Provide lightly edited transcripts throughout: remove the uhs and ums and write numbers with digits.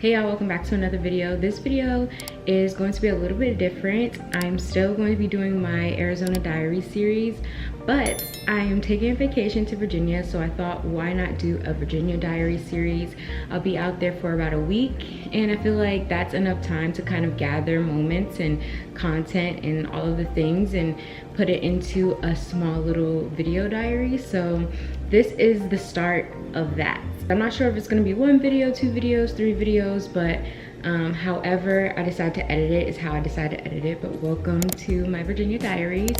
Hey y'all, welcome back to another video. This video is going to be a little bit different. I'm still going to be doing my Arizona Diaries series, but I am taking a vacation to Virginia, so I thought why not do a Virginia Diaries series. I'll be out there for about a week, and I feel like that's enough time to kind of gather moments and content and all of the things and put it into a small little video diary. So this is the start of that. I'm not sure if it's gonna be 1 video, 2 videos, 3 videos, but however I decide to edit it is how I decide to edit it. But welcome to my Virginia Diaries.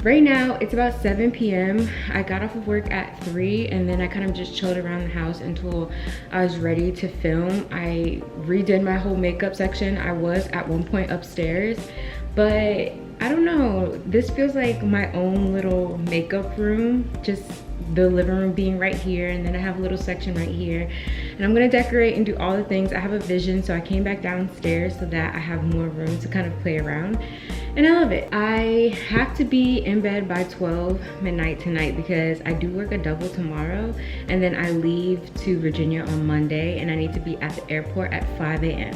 Right now it's about 7 p.m. I got off of work at 3, and then I kind of just chilled around the house until I was ready to film. I redid my whole makeup section. I was at one point upstairs, but I don't know, this feels like my own little makeup room, just the living room being right here, and then I have a little section right here, and I'm gonna decorate and do all the things. I have a vision, so I came back downstairs so that I have more room to kind of play around, and I love it. I have to be in bed by 12 midnight tonight because I do work a double tomorrow, and then I leave to Virginia on Monday, and I need to be at the airport at 5 a.m.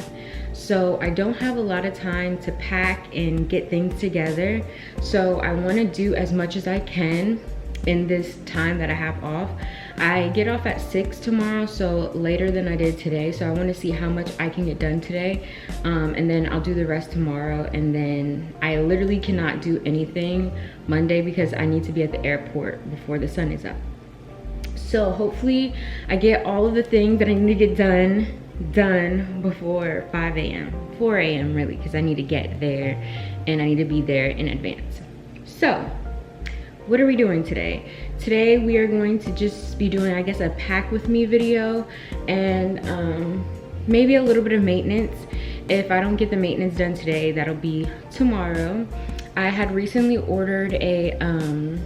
So I don't have a lot of time to pack and get things together, so I want to do as much as I can in this time that I have off. I get off at 6 tomorrow, so later than I did today, so I want to see how much I can get done today, and then I'll do the rest tomorrow, and then I literally cannot do anything Monday because I need to be at the airport before the sun is up. So hopefully I get all of the things that I need to get done before 5 a.m. 4 a.m. really, because I need to get there and I need to be there in advance. So what are we doing today? Today we are going to just be doing, I guess, a pack with me video, and maybe a little bit of maintenance. If I don't get the maintenance done today, that'll be tomorrow. I had recently ordered a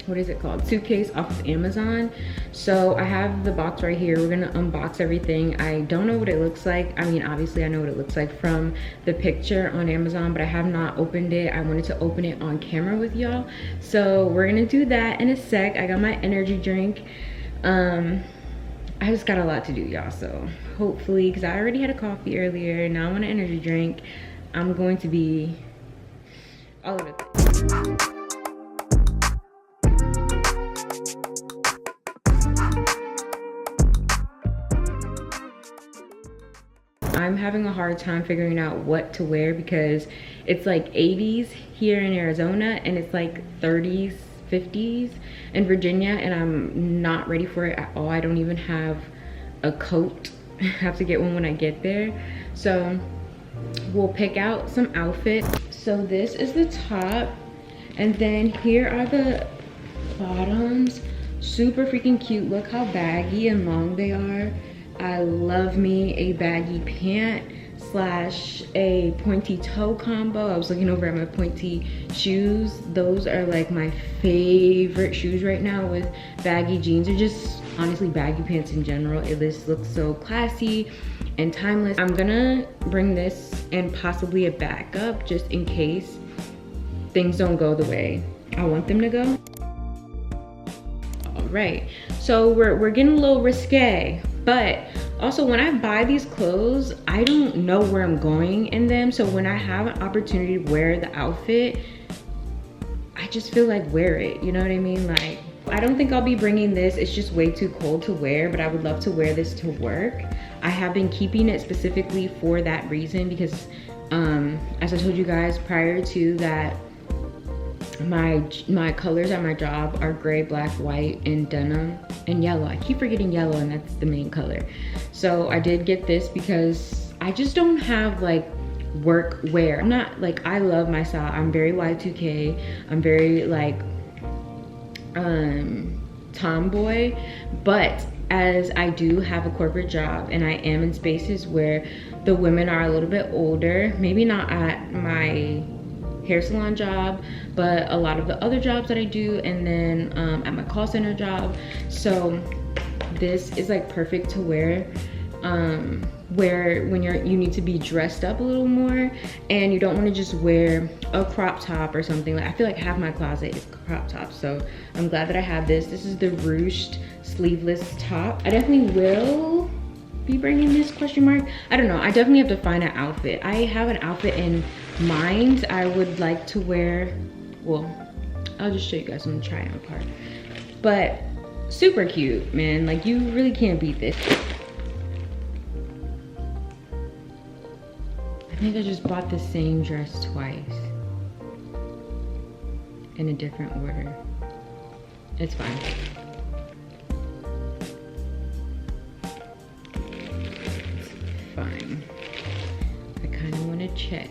what is it called, suitcase off of Amazon. So I have the box right here. We're gonna unbox everything. I don't know what it looks like. I mean, obviously I know what it looks like from the picture on Amazon, but I have not opened it. I wanted to open it on camera with y'all, so we're gonna do that in a sec. I got my energy drink. I just got a lot to do, y'all, so hopefully, because I already had a coffee earlier, now I want an energy drink. I'm going to be all of it. I'm having a hard time figuring out what to wear because it's like 80s here in Arizona and it's like 30s, 50s in Virginia, and I'm not ready for it at all. I don't even have a coat. I have to get one when I get there. So we'll pick out some outfits. So this is the top, and then here are the bottoms. Super freaking cute. Look how baggy and long they are. I love me a baggy pant slash a pointy toe combo. I was looking over at my pointy shoes. Those are like my favorite shoes right now with baggy jeans, or just honestly baggy pants in general. It just looks so classy and timeless. I'm gonna bring this and possibly a backup just in case things don't go the way I want them to go. All right, so we're getting a little risque. But also, when I buy these clothes, I don't know where I'm going in them. So when I have an opportunity to wear the outfit, I just feel like wear it. You know what I mean? Like, I don't think I'll be bringing this. It's just way too cold to wear, but I would love to wear this to work. I have been keeping it specifically for that reason because, as I told you guys prior to that, my colors at my job are gray, black, white, and denim, and yellow. I keep forgetting yellow, and that's the main color. So I did get this because I just don't have like work wear. I'm not like, I love my style. I'm very Y2K. I'm very like tomboy, but as I do have a corporate job and I am in spaces where the women are a little bit older, maybe not at my hair salon job, but a lot of the other jobs that I do, and then at my call center job. So this is like perfect to wear where when you need to be dressed up a little more and you don't want to just wear a crop top or something. Like, I feel like half my closet is crop tops, so I'm glad that I have this. This is the ruched sleeveless top. I definitely will be bringing this question mark? I don't know. I definitely have to find an outfit. I have an outfit in mind I would like to wear. Well, I'll just show you guys some try on part. But super cute, man. Like, you really can't beat this. I think I just bought the same dress twice in a different order. It's fine. It's fine. I kind of want to check.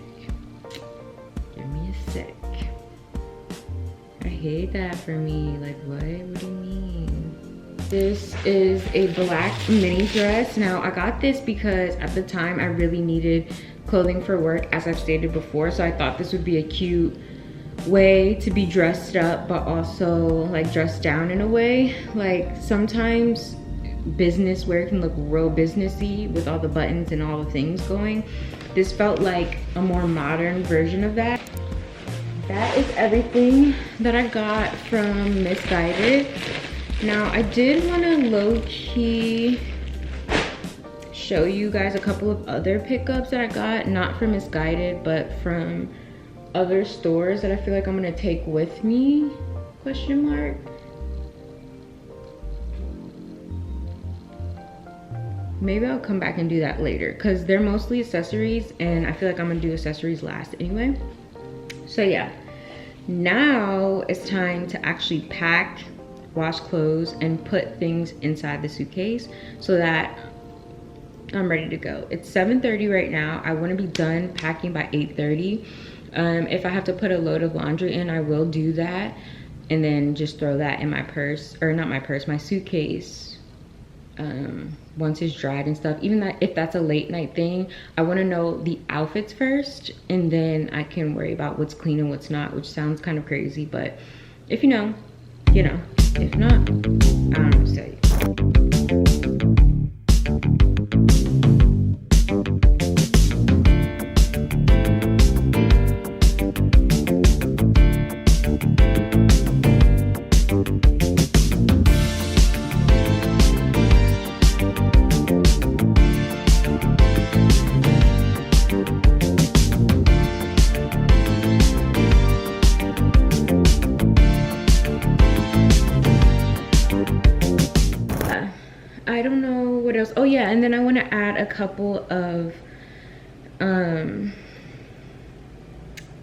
Give me a sec. I hate that for me. Like, what? What do you mean? This is a black mini dress. Now, I got this because at the time I really needed clothing for work, as I've stated before. So I thought this would be a cute way to be dressed up, but also like dressed down in a way. Like, sometimes business wear can look real businessy with all the buttons and all the things going. This felt like a more modern version of that. That is everything that I got from MissGuided. Now, I did want to low-key show you guys a couple of other pickups that I got, not from MissGuided, but from other stores that I feel like I'm gonna take with me, question mark. Maybe I'll come back and do that later because they're mostly accessories and I feel like I'm gonna do accessories last anyway. So yeah, now it's time to actually pack, wash clothes, and put things inside the suitcase so that I'm ready to go. It's 7:30 right now. I want to be done packing by 8:30. If I have to put a load of laundry in, I will do that and then just throw that in my purse, or not my purse, my suitcase, once it's dried and stuff. Even that, if that's a late night thing, I want to know the outfits first and then I can worry about what's clean and what's not, which sounds kind of crazy, but if you know, you know. If not, I don't know what to tell you. I don't know what else. Oh yeah, and then I want to add a couple of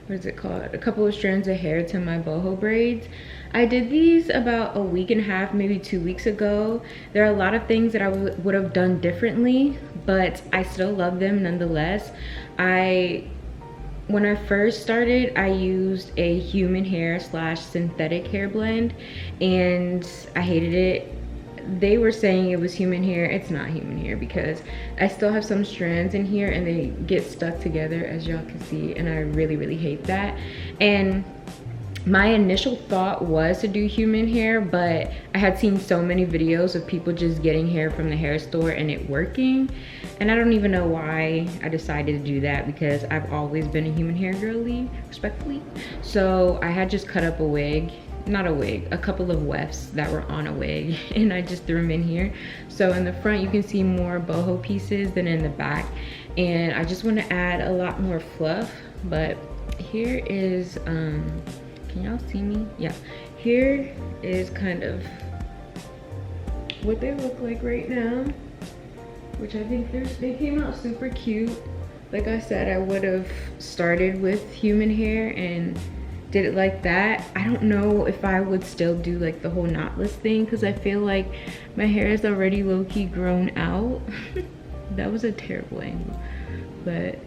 what is it called, a couple of strands of hair to my boho braids. I did these about a week and a half, maybe 2 weeks ago. There are a lot of things that I would have done differently, but I still love them nonetheless. When I first started, I used a human hair / synthetic hair blend and I hated it. They were saying it was human hair. It's not human hair because I still have some strands in here and they get stuck together, as y'all can see, and I really, really hate that. And my initial thought was to do human hair, but I had seen so many videos of people just getting hair from the hair store and it working, and I don't even know why I decided to do that because I've always been a human hair girly, respectfully. So I had just cut up a wig, not a wig, a couple of wefts that were on a wig, and I just threw them in here. So in the front you can see more boho pieces than in the back, and I just want to add a lot more fluff. But here is can y'all see me? Yeah, here is kind of what they look like right now, which I think they came out super cute. Like I said, I would have started with human hair and did it like that. I don't know if I would still do like the whole knotless thing because I feel like my hair is already low-key grown out. That was a terrible angle, but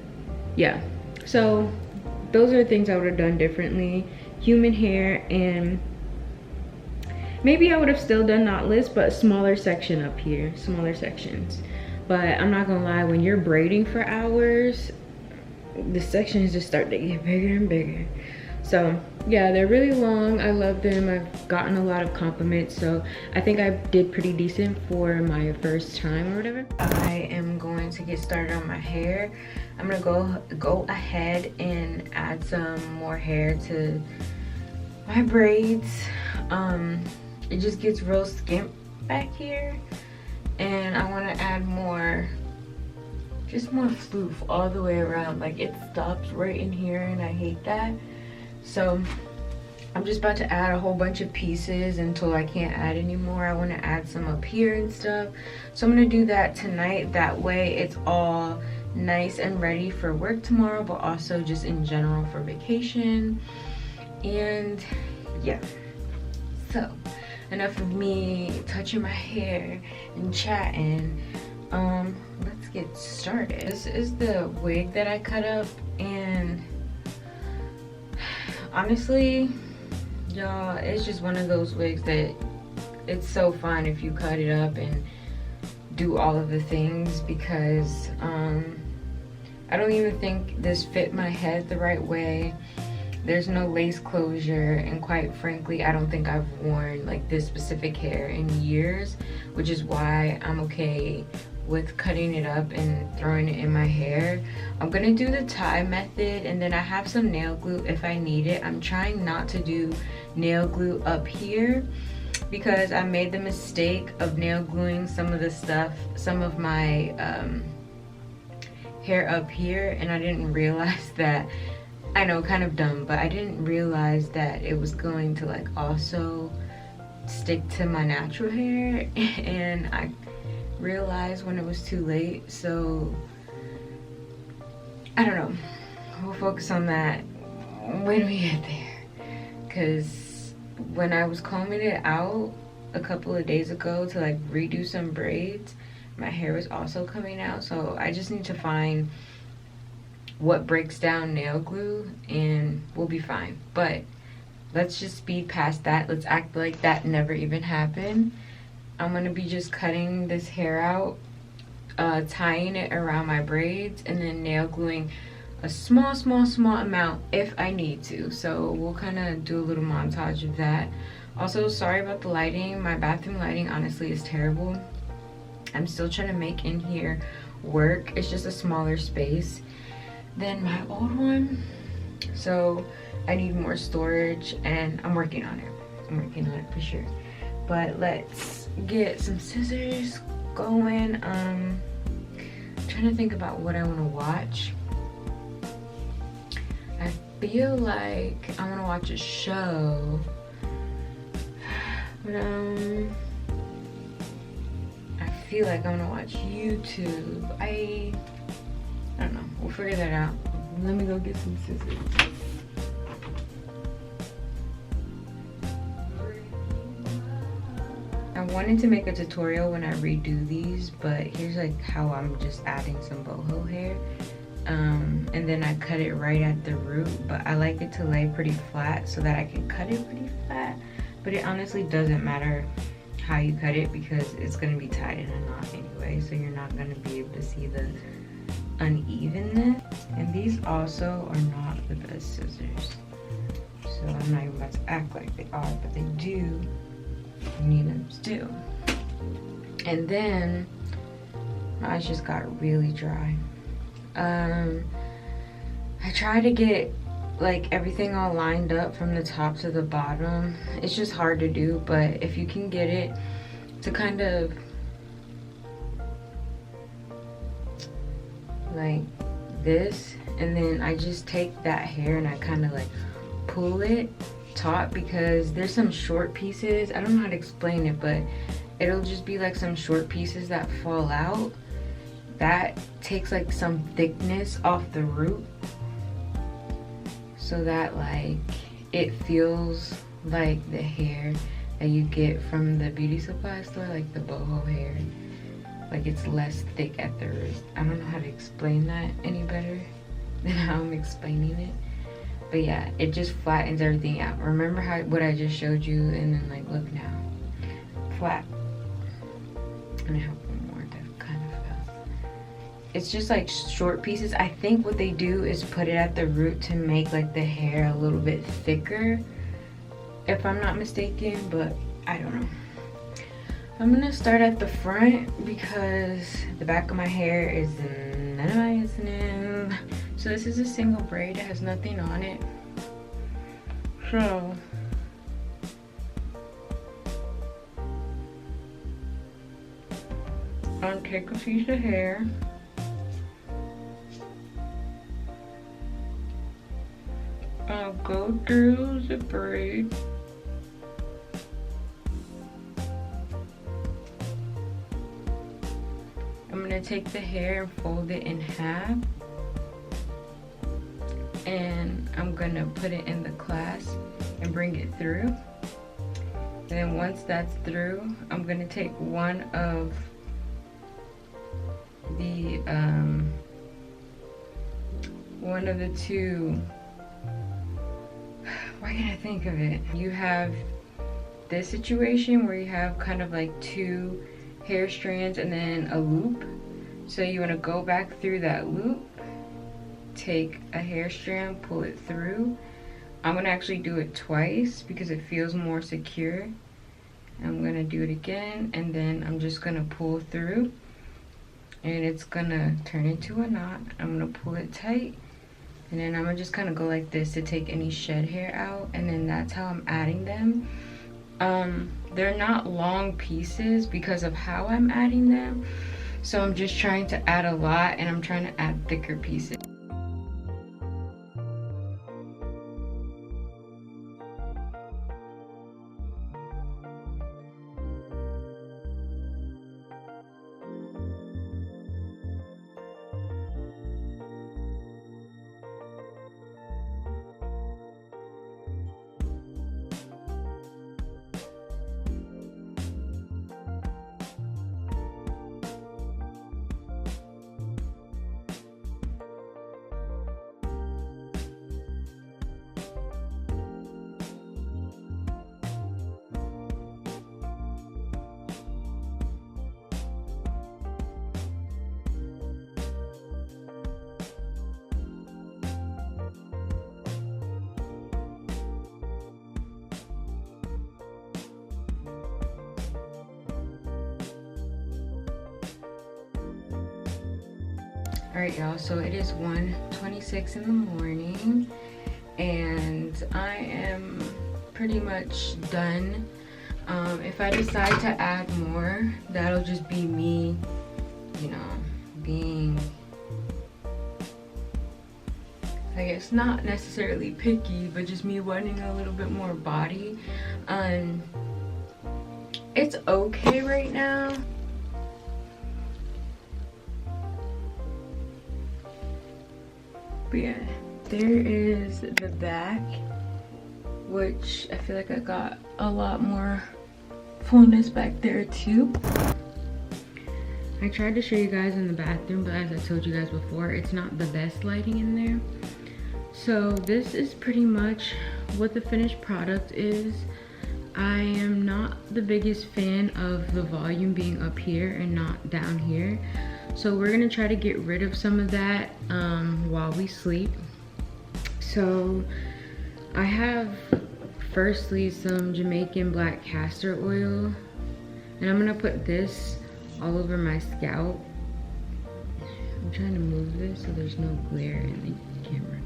yeah. So those are things I would have done differently. Human hair, and maybe I would have still done knotless, but a smaller section up here, smaller sections. But I'm not gonna lie, when you're braiding for hours, the sections just start to get bigger and bigger. So yeah, they're really long. I love them. I've gotten a lot of compliments, so I think I did pretty decent for my first time or whatever. I am going to get started on my hair. I'm gonna go ahead and add some more hair to my braids. It just gets real skimp back here, and I want to add more just more floof all the way around. Like it stops right in here and I hate that. So I'm just about to add a whole bunch of pieces until I can't add anymore. I want to add some up here and stuff. So I'm going to do that tonight. That way it's all nice and ready for work tomorrow, but also just in general for vacation. And yeah, so enough of me touching my hair and chatting. Let's get started. This is the wig that I cut up, and honestly, y'all, it's just one of those wigs that it's so fun if you cut it up and do all of the things, because I don't even think this fit my head the right way. There's no lace closure, and quite frankly, I don't think I've worn like this specific hair in years, which is why I'm okay with cutting it up and throwing it in my hair. I'm gonna do the tie method, and then I have some nail glue if I need it. I'm trying not to do nail glue up here because I made the mistake of nail gluing some of my hair up here, and I didn't realize that. I know, kind of dumb, but I didn't realize that it was going to like also stick to my natural hair, and I realized when it was too late. So I don't know, we'll focus on that when we get there, because when I was combing it out a couple of days ago to like redo some braids, my hair was also coming out. So I just need to find what breaks down nail glue and we'll be fine. But let's just speed past that. Let's act like that never even happened. I'm gonna be just cutting this hair out, tying it around my braids, and then nail gluing a small amount if I need to. So we'll kind of do a little montage of that. Also, sorry about the lighting. My bathroom lighting honestly is terrible. I'm still trying to make in here work. It's just a smaller space than my old one, so I need more storage, and I'm working on it. I'm working on it for sure. But let's get some scissors going. I'm trying to think about what I want to watch. I feel like I want to watch a show, but I feel like I want to watch YouTube. I don't know. We'll figure that out. Let me go get some scissors. I wanted to make a tutorial when I redo these, but here's like how I'm just adding some boho hair. And then I cut it right at the root, but I like it to lay pretty flat so that I can cut it pretty flat. But it honestly doesn't matter how you cut it because it's going to be tied in a knot anyway, so you're not going to be able to see the unevenness. And these also are not the best scissors, so I'm not even about to act like they are, but they do need them still. And then my eyes just got really dry. I try to get like everything all lined up from the top to the bottom. It's just hard to do, but if you can get it to kind of like this, and then I just take that hair and I kind of like pull it taut, because there's some short pieces. I don't know how to explain it, but it'll just be like some short pieces that fall out. That takes like some thickness off the root, so that like it feels like the hair that you get from the beauty supply store, like the boho hair. Like it's less thick at the root. I don't know how to explain that any better than how I'm explaining it. But yeah, it just flattens everything out. Remember what I just showed you, and then like look now, flat. And I have one more that kind of fell. It's just like short pieces. I think what they do is put it at the root to make like the hair a little bit thicker, if I'm not mistaken, but I don't know. I'm gonna start at the front because the back of my hair is none of my business. So this is a single braid, it has nothing on it. So I'll take a piece of hair I'll go through the braid. I'm gonna take the hair and fold it in half. And I'm gonna put it in the clasp and bring it through. And then once that's through, I'm gonna take one of the two, why can't I think of it? You have this situation where you have kind of like two hair strands and then a loop. So you want to go back through that loop, take a hair strand, pull it through. I'm gonna actually do it twice because it feels more secure. I'm gonna do it again, and then I'm just gonna pull through, and it's gonna turn into a knot. I'm gonna pull it tight, and then I'm gonna just kind of go like this to take any shed hair out, and then that's how I'm adding them. They're not long pieces because of how I'm adding them, so I'm just trying to add a lot, and I'm trying to add thicker pieces. Alright y'all, so it is 1:26 in the morning and I am pretty much done. If I decide to add more, that'll just be me, you know, being, I guess, not necessarily picky, but just me wanting a little bit more body. It's okay right now. But yeah, there is the back, which I feel like I got a lot more fullness back there too. I tried to show you guys in the bathroom, but as I told you guys before, it's not the best lighting in there. So this is pretty much what the finished product is. I am not the biggest fan of the volume being up here and not down here. So we're gonna try to get rid of some of that while we sleep. So I have firstly some Jamaican black castor oil, and I'm gonna put this all over my scalp. I'm trying to move this so there's no glare in the camera.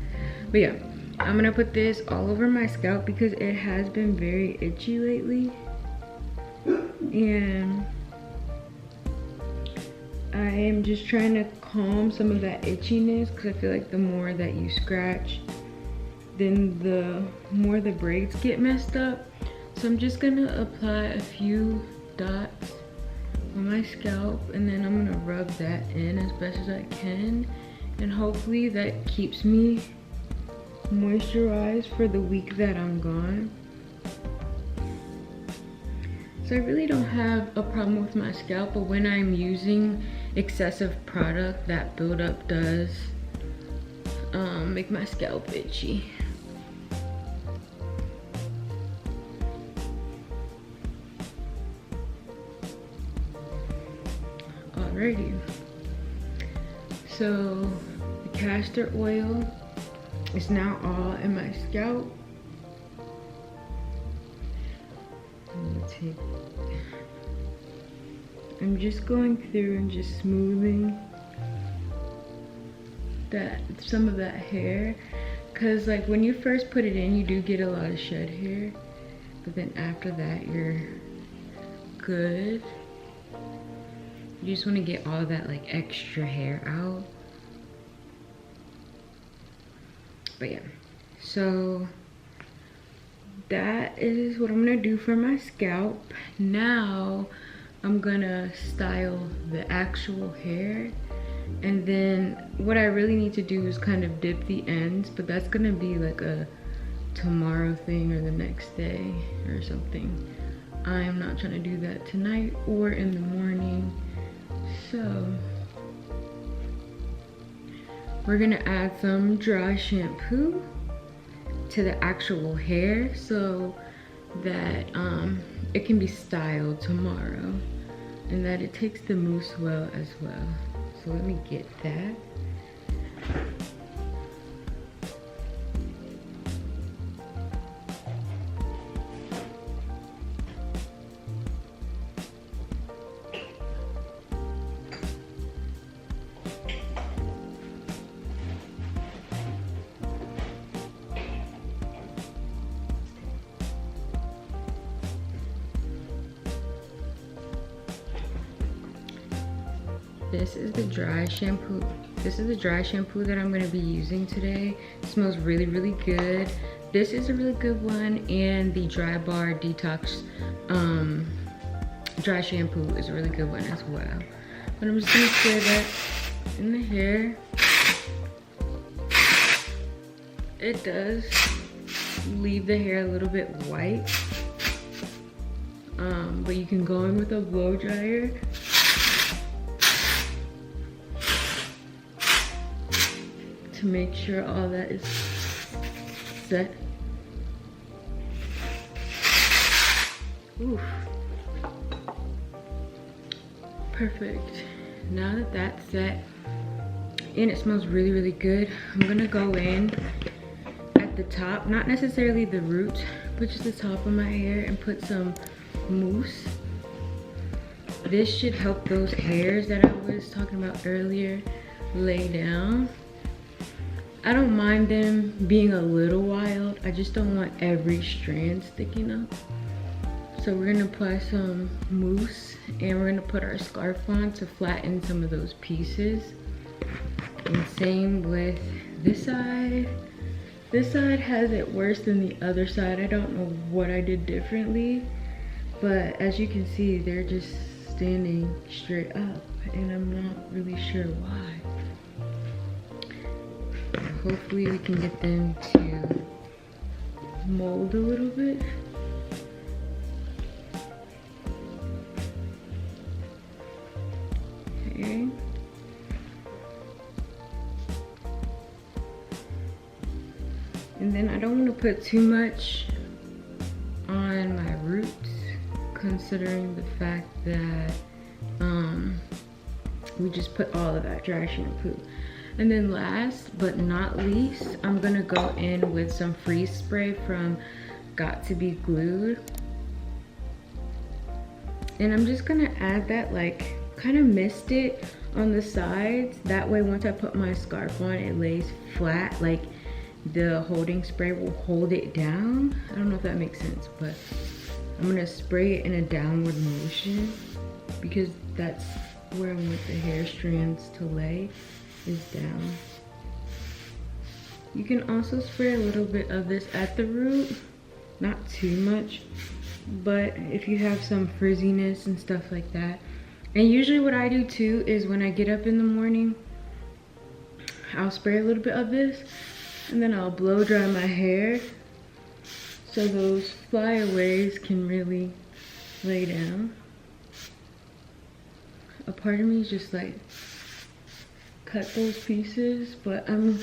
But yeah, I'm gonna put this all over my scalp because it has been very itchy lately. And I am just trying to calm some of that itchiness because I feel like the more that you scratch, then the more the braids get messed up. So I'm just gonna apply a few dots on my scalp, and then I'm gonna rub that in as best as I can, and hopefully that keeps me moisturized for the week that I'm gone. So I really don't have a problem with my scalp, but when I'm using excessive product, that buildup does make my scalp itchy. Alrighty, so the castor oil is now all in my scalp. I'm just going through and just smoothing some of that hair, because like when you first put it in, you do get a lot of shed hair, but then after that you're good. You just want to get all of that like extra hair out. But yeah, So that is what I'm gonna do for my scalp. Now I'm gonna style the actual hair, and then what I really need to do is kind of dip the ends, but that's gonna be like a tomorrow thing or the next day or something. I am not trying to do that tonight or in the morning. So we're gonna add some dry shampoo to the actual hair so that it can be styled tomorrow, and that it takes the mousse well as well. So let me get that. This is the dry shampoo. This is the dry shampoo that I'm gonna be using today. It smells really, really good. This is a really good one, and the Dry Bar Detox dry shampoo is a really good one as well. But I'm just gonna spray that in the hair. It does leave the hair a little bit white, but you can go in with a blow dryer. To make sure all that is set. Oof. Perfect. Now that that's set and it smells really, really good, I'm gonna go in at the top, not necessarily the roots, but just the top of my hair, and put some mousse. This should help those hairs that I was talking about earlier lay down. I don't mind them being a little wild. I just don't want every strand sticking up. So we're gonna apply some mousse, and we're gonna put our scarf on to flatten some of those pieces. And same with this side. This side has it worse than the other side. I don't know what I did differently, but as you can see, they're just standing straight up, and I'm not really sure why. Hopefully we can get them to mold a little bit. Okay. And then I don't want to put too much on my roots, considering the fact that we just put all of that dry shampoo. And then last but not least, I'm gonna go in with some freeze spray from Got to Be Glued. And I'm just gonna add that, like, kind of mist it on the sides. That way, once I put my scarf on, it lays flat, like the holding spray will hold it down. I don't know if that makes sense, but I'm gonna spray it in a downward motion because that's where I want the hair strands to lay, is down. You can also spray a little bit of this at the root, not too much, but if you have some frizziness and stuff like that. And usually what I do too is when I get up in the morning, I'll spray a little bit of this and then I'll blow dry my hair so those flyaways can really lay down. A part of me is just like, cut those pieces, but I'm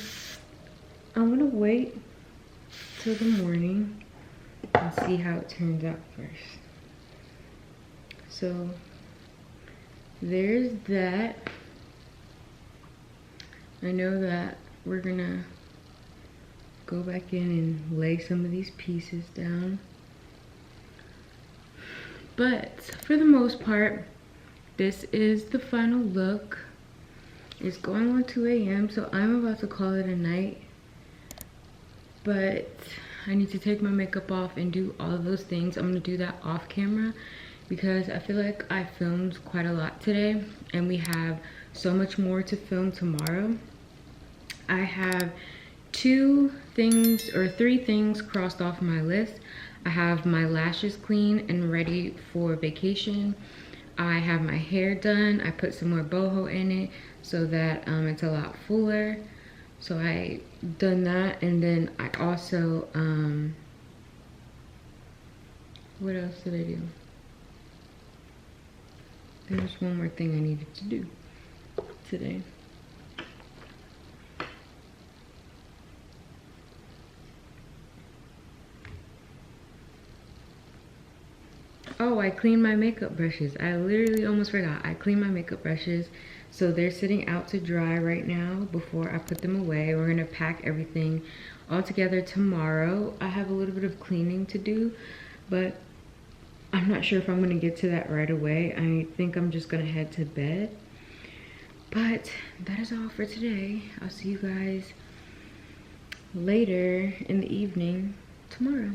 gonna wait till the morning and see how it turns out first. So there's that. I know that we're gonna go back in and lay some of these pieces down, but for the most part, this is the final look. It's going on 2 a.m. so I'm about to call it a night, but I need to take my makeup off and do all of those things. I'm gonna do that off camera because I feel like I filmed quite a lot today and we have so much more to film tomorrow. I have 2 things or 3 things crossed off my list. I have my lashes clean and ready for vacation. I have my hair done. I put some more boho in it so that it's a lot fuller. So I done that, and then I also what else did I do? There was one more thing I needed to do today. Oh, I cleaned my makeup brushes. I literally almost forgot. I cleaned my makeup brushes. So they're sitting out to dry right now before I put them away. We're gonna pack everything all together tomorrow. I have a little bit of cleaning to do, but I'm not sure if I'm gonna get to that right away. I think I'm just gonna head to bed. But that is all for today. I'll see you guys later in the evening tomorrow.